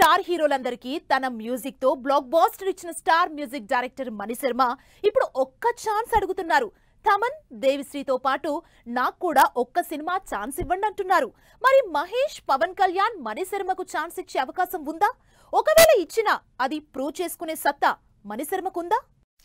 Star హీరోలందరికీ తన music తో black buster ఇచ్చిన స్టార్ మ్యూజిక్ డైరెక్టర్ మణిశర్మ ఇప్పుడు ఒక్క ఛాన్స్ అడుగుతున్నారు. తమన్, దేవిశ్రీతో పాటు నాకు కూడా ఒక్క సినిమా ఛాన్స్ ఇవ్వండి అంటున్నారు. మరి మహేష్, పవన్ కళ్యాణ్ మణిశర్మకు ఛాన్స్ ఇచ్చే అవకాశం ఉందా? ఒకవేళ ఇచ్చినా అది ప్రూవ్ చేసుకునే సత్తా మణిశర్మకుందా?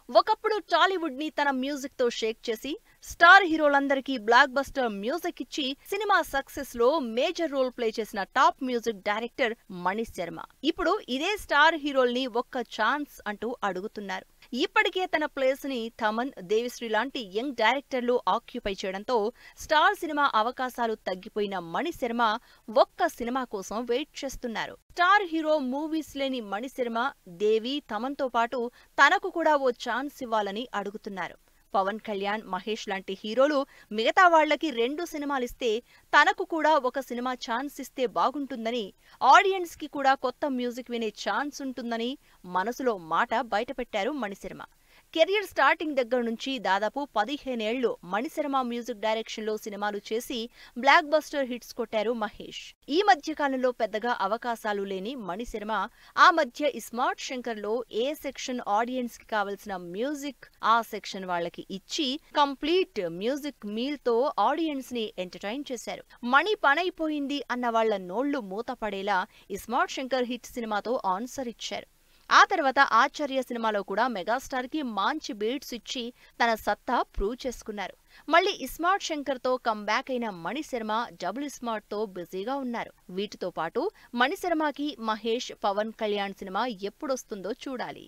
ఒకప్పుడు టాలీవుడ్ ని తన మ్యూజిక్ తో షేక్ చేసి స్టార్ హీరోలందరికీ బ్లాక్ బస్టర్ మ్యూజిక్ ఇచ్చి సినిమా సక్సెస్ లో మేజర్ రోల్ ప్లే చేసిన టాప్ మ్యూజిక్ డైరెక్టర్ మణిశర్మ ఇప్పుడు ఇదే స్టార్ హీరోల్ని ఒక్క ఛాన్స్ అంటూ అడుగుతున్నారు. ఇప్పటికే తన ప్లేస్ ని తమన్, దేవిశ్రీ లాంటి యంగ్ డైరెక్టర్లు ఆక్యుపై చేయడంతో స్టార్ సినిమా అవకాశాలు తగ్గిపోయిన మణిశర్మ ఒక్క సినిమా కోసం వెయిట్ చేస్తున్నారు. స్టార్ హీరో మూవీస్ లేని మణిశర్మ, దేవి, తమన్ తో పాటు తనకు కూడా ఓ ఛాన్స్ ఇవ్వాలని అడుగుతున్నారు. పవన్ కళ్యాణ్, మహేష్ లాంటి హీరోలు మిగతా వాళ్లకి 2 సినిమాలిస్తే తనకు కూడా ఒక సినిమా ఛాన్స్ ఇస్తే బాగుంటుందని, ఆడియన్స్ కి కూడా కొత్త మ్యూజిక్ వినే ఛాన్స్ ఉంటుందని మనసులో మాట బయటపెట్టారు మణిశర్మ. కెరియర్ స్టార్టింగ్ దగ్గర నుంచి దాదాపు 15 ఏళ్లు మణిశర్మ మ్యూజిక్ డైరెక్షన్ లో సినిమాలు చేసి బ్లాక్ బస్టర్ హిట్స్ కొట్టారు మహేష్. ఈ మధ్య కాలంలో పెద్దగా అవకాశాలు లేని మణిశర్మ ఆ మధ్య స్మార్ట్ శంకర్ లో ఏ సెక్షన్ ఆడియన్స్ కి కావలసిన మ్యూజిక్ ఆ సెక్షన్ వాళ్ళకి ఇచ్చి కంప్లీట్ మ్యూజిక్ మీల్ తో ఆడియన్స్ ని ఎంటర్టైన్ చేశారు. మణి పనైపోయింది అన్న వాళ్ల నోళ్లు మూతపడేలా స్మార్ట్ శంకర్ హిట్ సినిమాతో ఆన్సర్ ఇచ్చారు. ఆ తర్వాత ఆచార్య సినిమాలో కూడా మెగాస్టార్ కి మంచి బీట్స్ ఇచ్చి తన సత్తా ప్రూవ్ చేసుకున్నారు. మళ్లీ స్మార్ట్ శంకర్ తో కంబ్యాక్ అయిన మణిశర్మ డబుల్ స్మార్ట్ తో బిజీగా ఉన్నారు. వీటితో పాటు మణిశర్మకి మహేష్, పవన్ కళ్యాణ్ సినిమా ఎప్పుడొస్తుందో చూడాలి.